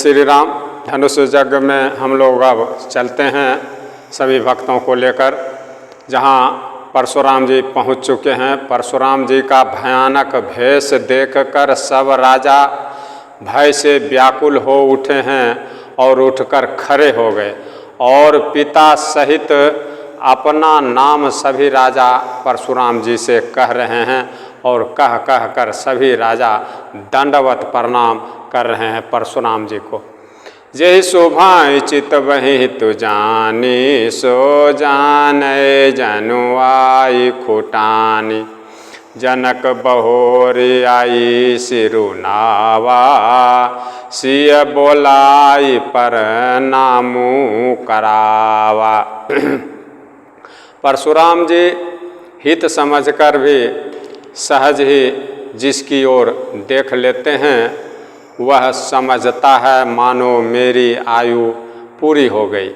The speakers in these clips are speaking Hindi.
श्री राम। धनुष यज्ञ में हम लोग अब चलते हैं सभी भक्तों को लेकर, जहाँ परशुराम जी पहुँच चुके हैं। परशुराम जी का भयानक भेष देखकर सब राजा भय से व्याकुल हो उठे हैं और उठकर खड़े हो गए और पिता सहित अपना नाम सभी राजा परशुराम जी से कह रहे हैं और कह कह कर सभी राजा दंडवत प्रणाम कर रहे हैं परशुराम जी को। जय शोभाएं चित वही तु जानी, सो जाने जनुआई खुटानी। जनक बहोरी आई सिरुनावा, सिय बोलाई पर नामू करावा। परशुराम जी हित समझकर भी सहज ही जिसकी ओर देख लेते हैं वह समझता है मानो मेरी आयु पूरी हो गई।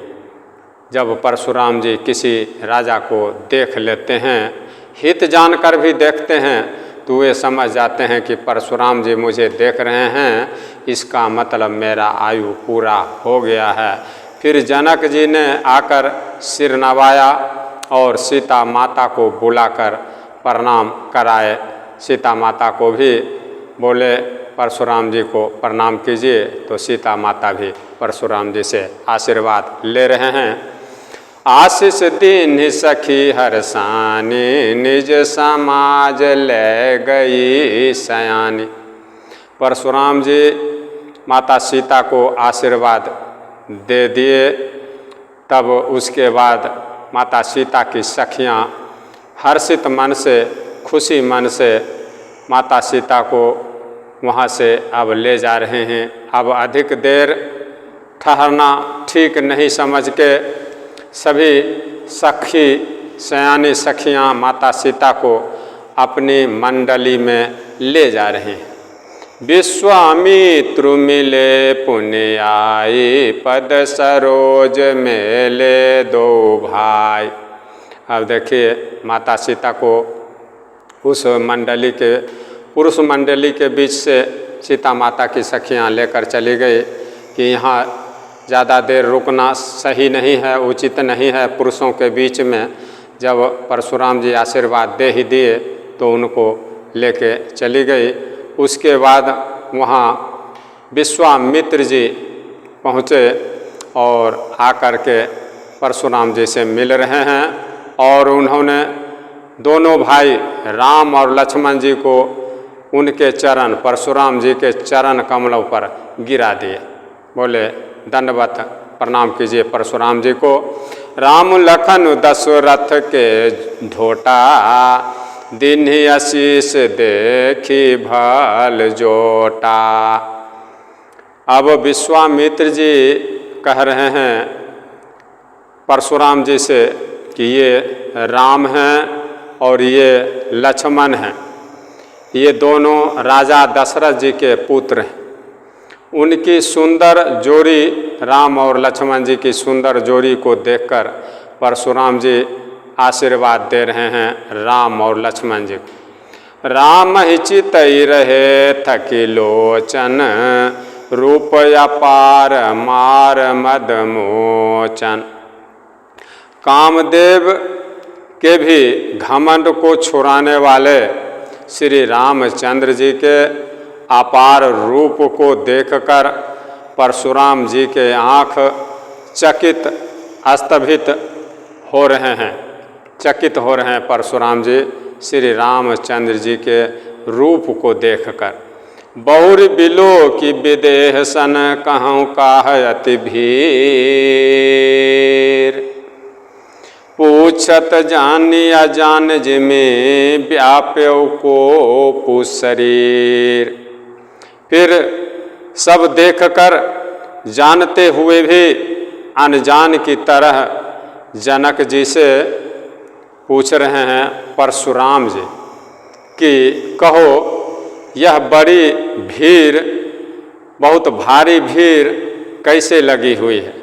जब परशुराम जी किसी राजा को देख लेते हैं, हित जानकर भी देखते हैं, तो वे समझ जाते हैं कि परशुराम जी मुझे देख रहे हैं, इसका मतलब मेरा आयु पूरा हो गया है। फिर जनक जी ने आकर सिर नवाया और सीता माता को बुलाकर प्रणाम कराए। सीता माता को भी बोले परशुराम जी को प्रणाम कीजिए, तो सीता माता भी परशुराम जी से आशीर्वाद ले रहे हैं। आशीष दीन सखी हरसानी, निज समाज ले गई सयानी। परशुराम जी माता सीता को आशीर्वाद दे दिए। तब उसके बाद माता सीता की सखियाँ हर्षित मन से, खुशी मन से माता सीता को वहाँ से अब ले जा रहे हैं। अब अधिक देर ठहरना ठीक नहीं समझ के सभी सखी सयानी सखियाँ माता सीता को अपनी मंडली में ले जा रहे हैं। विश्वामित्र मिले पुण्य आई, पद सरोज मेले दो भाई। अब देखिए माता सीता को उस मंडली के, पुरुष मंडली के बीच से सीता माता की सखियाँ लेकर चली गई कि यहाँ ज़्यादा देर रुकना सही नहीं है, उचित नहीं है पुरुषों के बीच में। जब परशुराम जी आशीर्वाद दे ही दिए तो उनको लेके चली गई। उसके बाद वहाँ विश्वामित्र जी पहुँचे और आकर के परशुराम जी से मिल रहे हैं और उन्होंने दोनों भाई राम और लक्ष्मण जी को उनके चरण, परशुराम जी के चरण कमलों पर गिरा दिए। बोले दंडवत प्रणाम कीजिए परशुराम जी को। राम लखन दशरथ के ढोटा, दीन्ही आशीष देखी भल जोटा। अब विश्वामित्र जी कह रहे हैं परशुराम जी से कि ये राम हैं और ये लक्ष्मण हैं, ये दोनों राजा दशरथ जी के पुत्र हैं। उनकी सुंदर जोड़ी, राम और लक्ष्मण जी की सुंदर जोड़ी को देखकर परशुराम जी आशीर्वाद दे रहे हैं राम और लक्ष्मण जी को। राम ही चितई रहे थकी लोचन, रूप अपार मार मद मोचन। कामदेव के भी घमंड को छुड़ाने वाले श्री रामचंद्र जी के अपार रूप को देखकर परशुराम जी के आँख चकित स्तभित हो रहे हैं, चकित हो रहे हैं परशुराम जी श्री रामचंद्र जी के रूप को देखकर। बहुर बिलो की विदेह सन कहूँ काहयति भीर, पूछत जानी अजान जिमे व्याप्यो को पुशरीर। फिर सब देखकर जानते हुए भी अनजान की तरह जनक जी से पूछ रहे हैं परशुराम जी कि कहो यह बड़ी भीड़, बहुत भारी भीड़ कैसे लगी हुई है।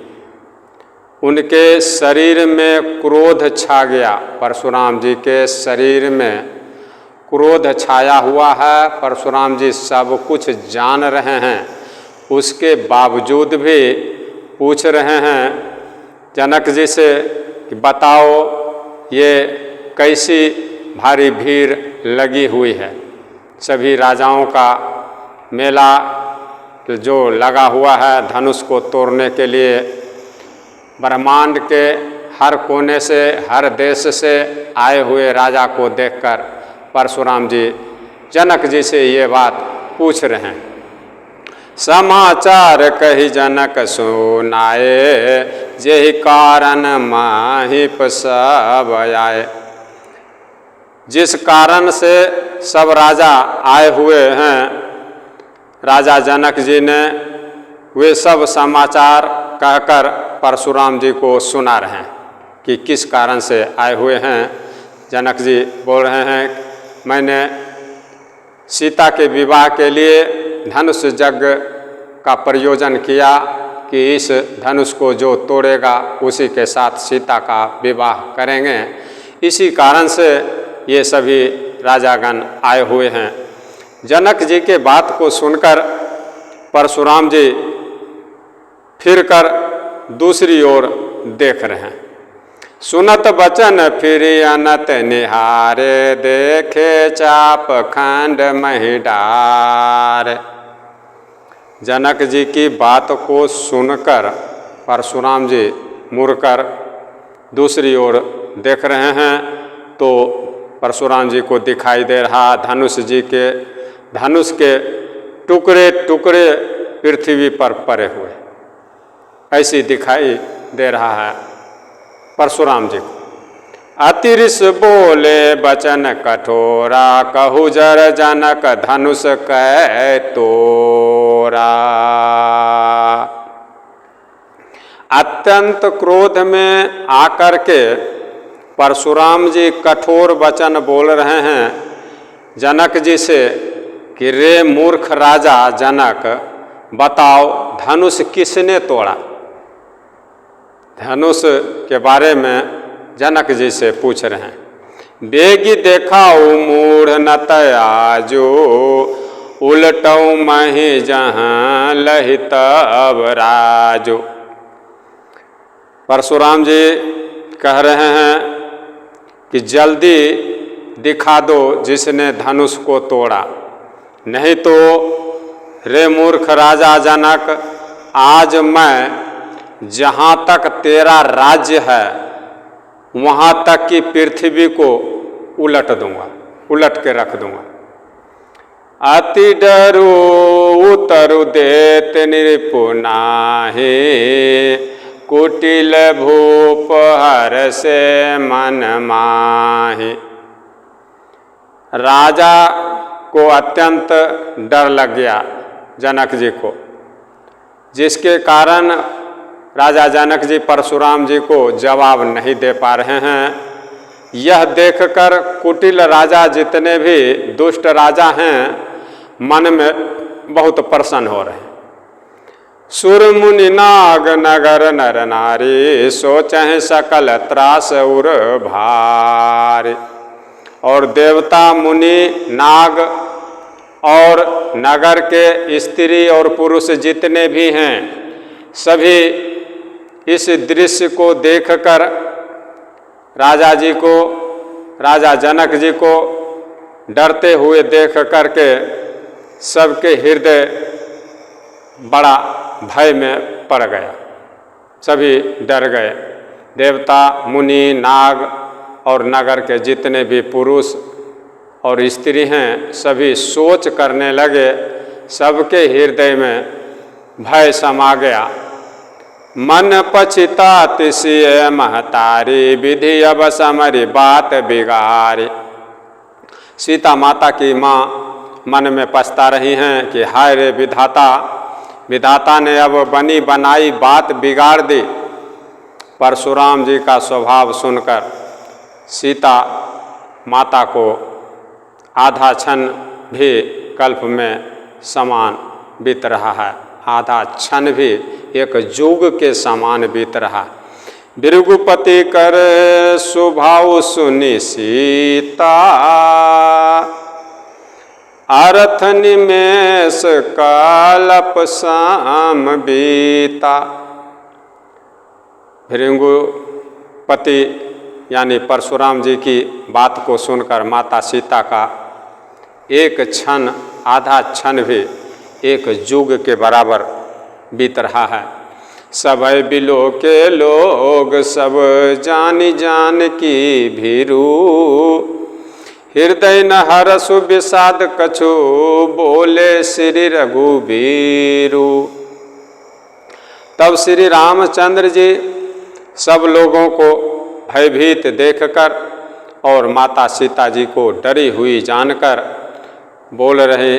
उनके शरीर में क्रोध छा गया, परशुराम जी के शरीर में क्रोध छाया हुआ है। परशुराम जी सब कुछ जान रहे हैं उसके बावजूद भी पूछ रहे हैं जनक जी से कि बताओ ये कैसी भारी भीड़ लगी हुई है। सभी राजाओं का मेला जो लगा हुआ है धनुष को तोड़ने के लिए, ब्रह्मांड के हर कोने से, हर देश से आए हुए राजा को देखकर परशुराम जी जनक जी से ये बात पूछ रहे हैं। समाचार कही जनक सुनाए, यही कारण माहिप सब आए। जिस कारण से सब राजा आए हुए हैं, राजा जनक जी ने वे सब समाचार कहकर परशुराम जी को सुना रहे हैं कि किस कारण से आए हुए हैं। जनक जी बोल रहे हैं मैंने सीता के विवाह के लिए धनुष यज्ञ का प्रयोजन किया कि इस धनुष को जो तोड़ेगा उसी के साथ सीता का विवाह करेंगे। इसी कारण से ये सभी राजागण आए हुए हैं। जनक जी के बात को सुनकर परशुराम जी फिरकर दूसरी ओर देख रहे हैं। सुनत बचन फिर अनत निहारे, देखे चाप खंड मही डार। जनक जी की बात को सुनकर परशुराम जी मुड़कर दूसरी ओर देख रहे हैं तो परशुराम जी को दिखाई दे रहा धनुष के टुकड़े टुकड़े पृथ्वी पर पड़े हुए, ऐसी दिखाई दे रहा है परशुराम जी को। अतिरिस बोले बचन कठोरा, कहु जर जनक धनुष कै तोरा। अत्यंत क्रोध में आकर के परशुराम जी कठोर वचन बोल रहे हैं जनक जी से कि रे मूर्ख राजा जनक, बताओ धनुष किसने तोड़ा। धनुष के बारे में जनक जी से पूछ रहे हैं। बेगी देखाऊ मूढ़ नत आजो, उलटऊ मही जहाँ लहि तब राजो। परशुराम जी कह रहे हैं कि जल्दी दिखा दो जिसने धनुष को तोड़ा, नहीं तो रे मूर्ख राजा जनक, आज मैं जहाँ तक तेरा राज्य है वहाँ तक की पृथ्वी को उलट दूंगा, उलट के रख दूंगा। अति डरू उतरु देत निपुनाहि, कुटिल भूप हर से मन माहि। राजा को अत्यंत डर लग गया जनक जी को, जिसके कारण राजा जनक जी परशुराम जी को जवाब नहीं दे पा रहे हैं। यह देखकर कुटिल राजा जितने भी दुष्ट राजा हैं मन में बहुत प्रसन्न हो रहे हैं। सुर मुनि नाग नगर नर नारी, सोचहि सकल त्रास उर भारी। और देवता मुनि नाग और नगर के स्त्री और पुरुष जितने भी हैं सभी इस दृश्य को देखकर राजा जनक जी को डरते हुए देख करके सबके हृदय बड़ा भय में पड़ गया, सभी डर गए। देवता मुनि नाग और नगर के जितने भी पुरुष और स्त्री हैं सभी सोच करने लगे, सबके हृदय में भय समा गया। मन पछितात सिय महतारी, विधि अब समरी बात बिगारी। सीता माता की माँ मन में पछता रही हैं कि हाय रे विधाता, विधाता ने अब बनी बनाई बात बिगाड़ दी। परशुराम जी का स्वभाव सुनकर सीता माता को आधा क्षण भी कल्प में समान बीत रहा है, आधा क्षण भी एक युग के समान बीत रहा। भृगुपति कर स्वभाव सुनि सीता, अर्थ निमेष कालप शाम बीता। भृगुपति यानी परशुराम जी की बात को सुनकर माता सीता का एक क्षण, आधा क्षण भी एक युग के बराबर बीत रहा है। सभय बिलो के लोग सब जानी जान की भीरू, हृदय न हरसु विषाद कछु बोले श्री रघुबीरू। तब श्री रामचंद्र जी सब लोगों को भयभीत देखकर और माता सीता जी को डरी हुई जानकर बोल रहे,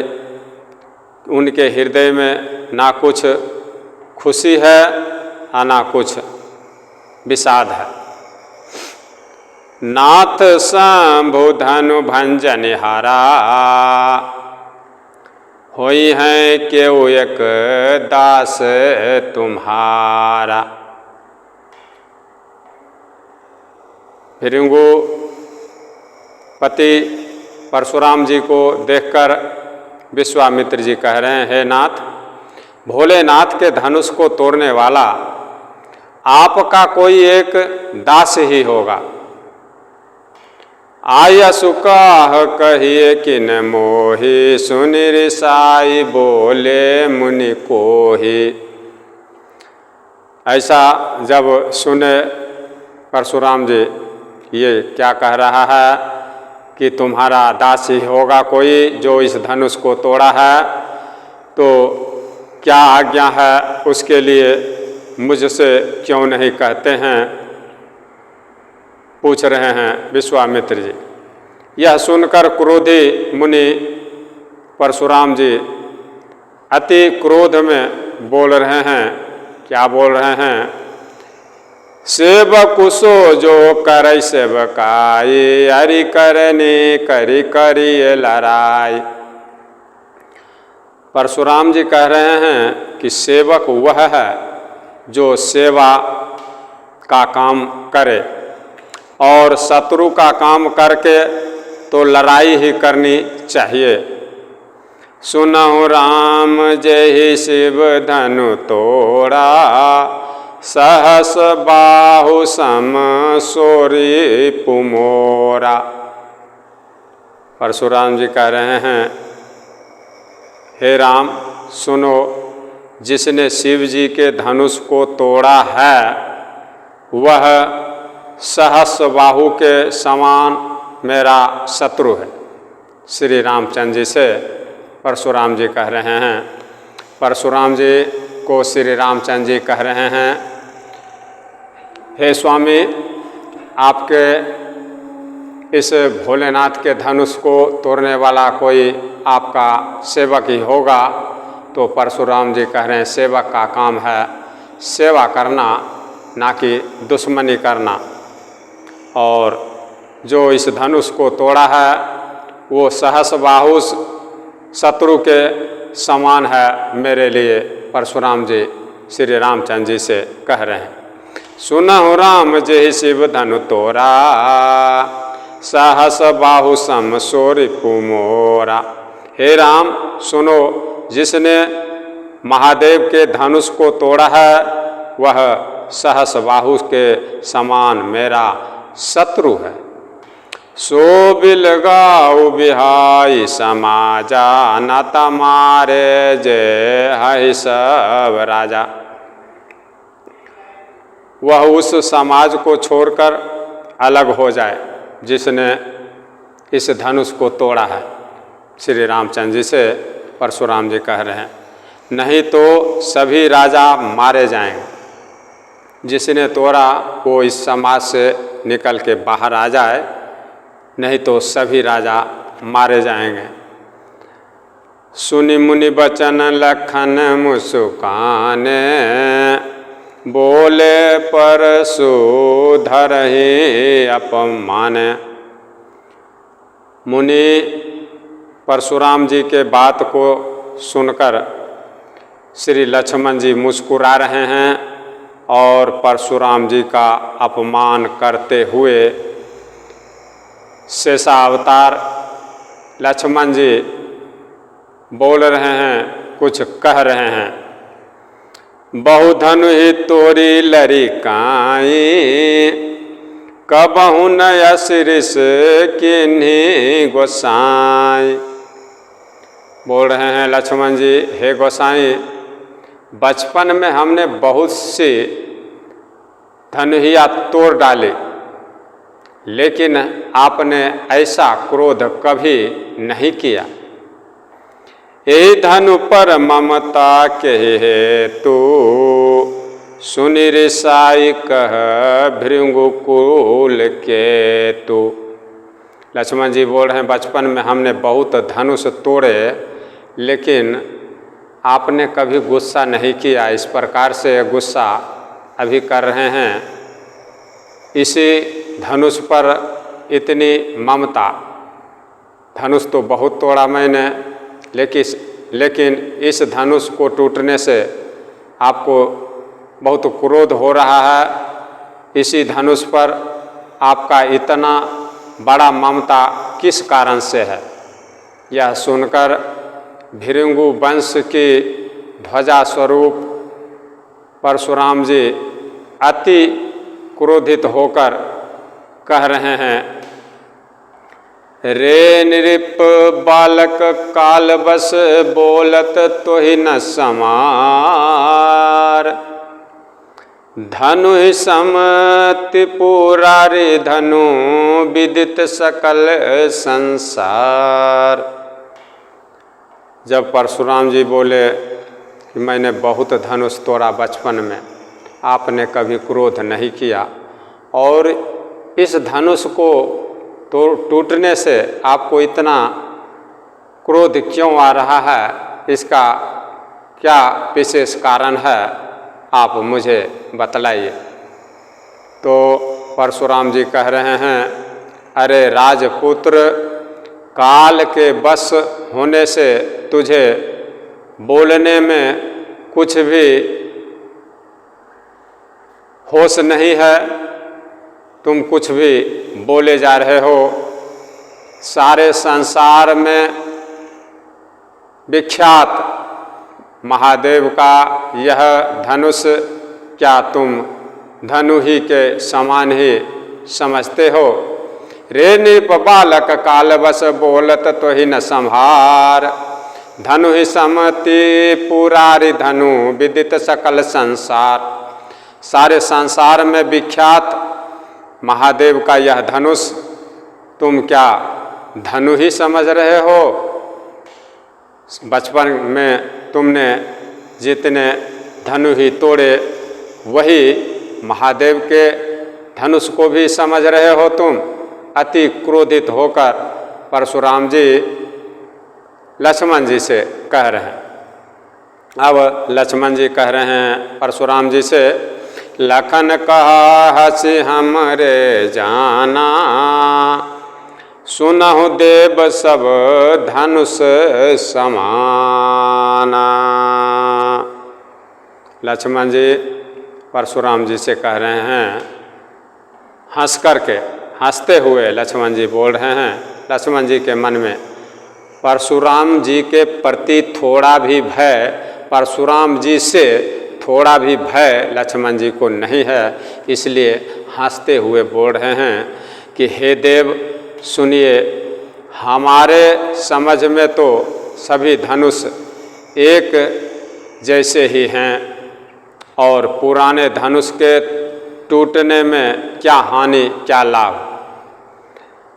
उनके हृदय में ना कुछ खुशी है और ना कुछ विषाद है। नाथ शंभु धनु भंजन हारा, होई है केउ एक दास तुम्हारा। भृगुपति परशुराम जी को देखकर विश्वामित्र जी कह रहे हैं, हे नाथ, भोलेनाथ के धनुष को तोड़ने वाला आपका कोई एक दास ही होगा। आयसु काह कहिए किन मोहि, सुनि रिसाई बोले मुनि कोहि। ऐसा जब सुने परशुराम जी ये क्या कह रहा है कि तुम्हारा दास ही होगा कोई जो इस धनुष को तोड़ा है, तो क्या आज्ञा है उसके लिए मुझसे क्यों नहीं कहते हैं, पूछ रहे हैं विश्वामित्र जी। यह सुनकर क्रोधी मुनि परशुराम जी अति क्रोध में बोल रहे हैं। क्या बोल रहे हैं? सेवकुसो जो करई सेवकाई, हरि करने करी करी लड़ाई। परशुराम जी कह रहे हैं कि सेवक वह है जो सेवा का काम करे और शत्रु का काम करके तो लड़ाई ही करनी चाहिए। सुनहु राम जय शिव धनु तोड़ा, सहस बाहु सम सोरी पुमोरा। परशुराम जी कह रहे हैं, हे राम सुनो, जिसने शिव जी के धनुष को तोड़ा है वह सहस बाहु के समान मेरा शत्रु है। श्री रामचंद्र जी से परशुराम जी कह रहे हैं। परशुराम जी को श्री रामचंद्र जी कह रहे हैं, हे स्वामी, आपके इस भोलेनाथ के धनुष को तोड़ने वाला कोई आपका सेवक ही होगा। तो परशुराम जी कह रहे हैं, सेवक का काम है सेवा करना, ना कि दुश्मनी करना। और जो इस धनुष को तोड़ा है वो सहस बाहु शत्रु के समान है मेरे लिए। परशुराम जी श्री रामचंद्र जी से कह रहे हैं, सुनहु राम जय शिव धनु तोरा, सहस बाहु सम सोरी पुमोरा। हे राम सुनो, जिसने महादेव के धनुष को तोड़ा है वह सहस बाहु के समान मेरा शत्रु है। सो बिलगाऊ बिहाई समाजा, न तमारे जय है सब राजा। वह उस समाज को छोड़कर अलग हो जाए जिसने इस धनुष को तोड़ा है। श्री रामचंद्र जी से परशुराम जी कह रहे हैं, नहीं तो सभी राजा मारे जाएंगे। जिसने तोड़ा वो इस समाज से निकल के बाहर आ जाए, नहीं तो सभी राजा मारे जाएंगे। सुनि मुनि बचन लखन मुस्काने, बोले परशु धरहि अपमान। मुनि परशुराम जी के बात को सुनकर श्री लक्ष्मण जी मुस्कुरा रहे हैं और परशुराम जी का अपमान करते हुए शेषावतार लक्ष्मण जी बोल रहे हैं, कुछ कह रहे हैं। बहुधनु ही तोरी लरिकाई, कबहु न असिरिस किन्हीं गोसाई। बोल रहे हैं लक्ष्मण जी, हे गोसाई, बचपन में हमने बहुत सी धनुहिया तोड़ डाली, लेकिन आपने ऐसा क्रोध कभी नहीं किया। यही धनु पर ममता के हेतु, सुनि रिसाई कह भृंगुकुल केतु। लक्ष्मण जी बोल रहे हैं, बचपन में हमने बहुत धनुष तोड़े, लेकिन आपने कभी गुस्सा नहीं किया। इस प्रकार से गुस्सा अभी कर रहे हैं। इसी धनुष पर इतनी ममता, धनुष तो बहुत तोड़ा मैंने, लेकिन इस धनुष को टूटने से आपको बहुत क्रोध हो रहा है। इसी धनुष पर आपका इतना बड़ा ममता किस कारण से है? यह सुनकर भृंगु वंश की ध्वजा स्वरूप परशुराम जी अति क्रोधित होकर कह रहे हैं, रे नृप बालक काल बस बोलत तो ही न समार, धनु ही समति पुरारी धनु विदित सकल संसार। जब परशुराम जी बोले कि मैंने बहुत धनुष तोड़ा बचपन में, आपने कभी क्रोध नहीं किया, और इस धनुष को तो टूटने से आपको इतना क्रोध क्यों आ रहा है? इसका क्या विशेष कारण है? आप मुझे बतलाइए। तो परशुराम जी कह रहे हैं, अरे राजपुत्र, काल के बस होने से तुझे बोलने में कुछ भी होश नहीं है, तुम कुछ भी बोले जा रहे हो। सारे संसार में विख्यात महादेव का यह धनुष क्या तुम धनु ही के समान ही समझते हो? रे नृप बालक काल बस बोलत तो ही न संहार, धनु ही समति पुरारी धनु विदित सकल संसार। सारे संसार में विख्यात महादेव का यह धनुष तुम क्या धनु ही समझ रहे हो? बचपन में तुमने जितने धनु ही तोड़े, वही महादेव के धनुष को भी समझ रहे हो तुम। अति क्रोधित होकर परशुराम जी लक्ष्मण जी से कह रहे हैं। अब लक्ष्मण जी कह रहे हैं परशुराम जी से, लखन कहा हसी हमरे जाना, सुनहु देव सब धनुष समाना। लक्ष्मण जी परशुराम जी से कह रहे हैं, हंस करके, हंसते हुए लक्ष्मण जी बोल रहे हैं। लक्ष्मण जी के मन में परशुराम जी के प्रति थोड़ा भी भय, परशुराम जी से थोड़ा भी भय लक्ष्मण जी को नहीं है, इसलिए हंसते हुए बोल रहे हैं कि हे देव सुनिए, हमारे समझ में तो सभी धनुष एक जैसे ही हैं, और पुराने धनुष के टूटने में क्या हानि क्या लाभ।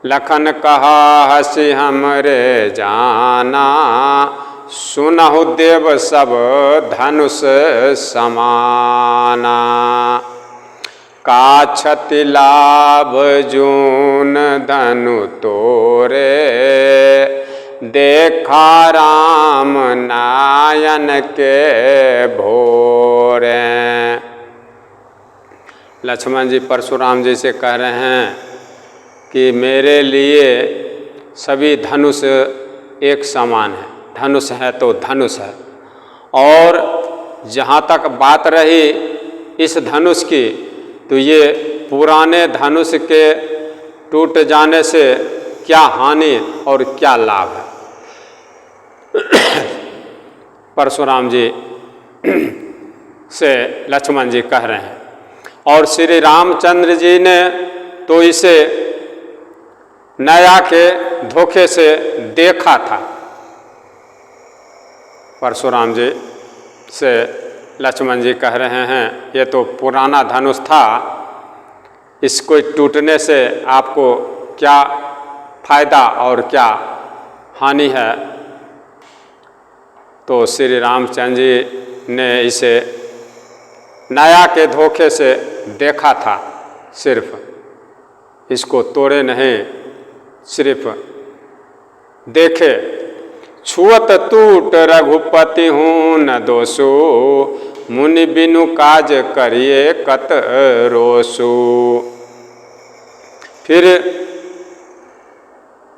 लखन कहा हसी हमरे जाना, सुनहु देव सब धनुष समाना। का क्षति लाभ जून धनु तोरे, देखा राम नायन के भोरे। लक्ष्मण जी परशुराम जी से कह रहे हैं कि मेरे लिए सभी धनुष एक समान है, धनुष है तो धनुष है। और जहाँ तक बात रही इस धनुष की, तो ये पुराने धनुष के टूट जाने से क्या हानि और क्या लाभ है। परशुराम जी से लक्ष्मण जी कह रहे हैं। और श्री रामचंद्र जी ने तो इसे नया के धोखे से देखा था। परशुराम जी से लक्ष्मण जी कह रहे हैं ये तो पुराना धनुष था, इसको टूटने से आपको क्या फायदा और क्या हानि है। तो श्री रामचंद्र जी ने इसे नया के धोखे से देखा था, सिर्फ इसको तोड़े नहीं, सिर्फ देखे। छुअत टूट रघुपति हूँ न दोषो, मुनि बिनु काज करिए कत रोसु। फिर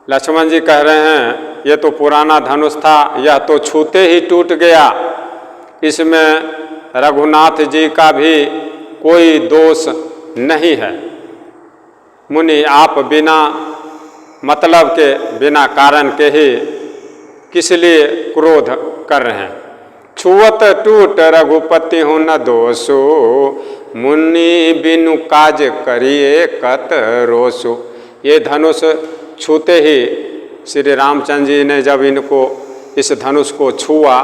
लक्ष्मण जी कह रहे हैं ये तो पुराना धनुष था, यह तो छूते ही टूट गया, इसमें रघुनाथ जी का भी कोई दोष नहीं है। मुनि आप बिना मतलब के, बिना कारण के ही किस लिए क्रोध कर रहे हैं। छुअत टूट रघुपति हूँ न दोषो, मुनि बिनु काज करिए कत रोसु। ये धनुष छूते ही श्री रामचंद्र जी ने जब इनको इस धनुष को छुआ,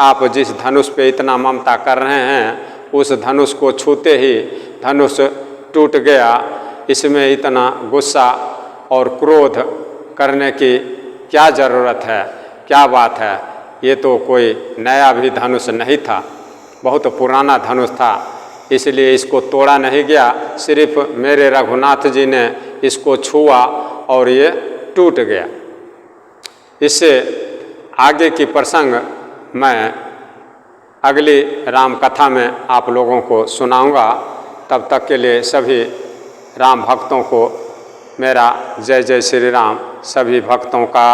आप जिस धनुष पे इतना ममता कर रहे हैं उस धनुष को छूते ही धनुष टूट गया। इसमें इतना गुस्सा और क्रोध करने की क्या ज़रूरत है, क्या बात है। ये तो कोई नया भी धनुष नहीं था, बहुत पुराना धनुष था, इसलिए इसको तोड़ा नहीं गया, सिर्फ मेरे रघुनाथ जी ने इसको छुआ और ये टूट गया। इससे आगे की प्रसंग मैं अगली राम कथा में आप लोगों को सुनाऊंगा। तब तक के लिए सभी राम भक्तों को मेरा जय जय श्री राम। सभी भक्तों का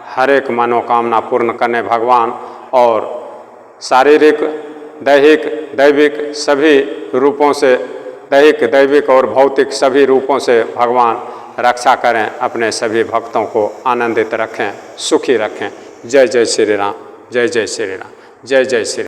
हर एक मनोकामना पूर्ण करने भगवान, और शारीरिक दैहिक दैविक सभी रूपों से, दैहिक दैविक और भौतिक सभी रूपों से भगवान रक्षा करें, अपने सभी भक्तों को आनंदित रखें, सुखी रखें। जय जय श्री राम, जय जय श्री राम, जय जय श्री राम।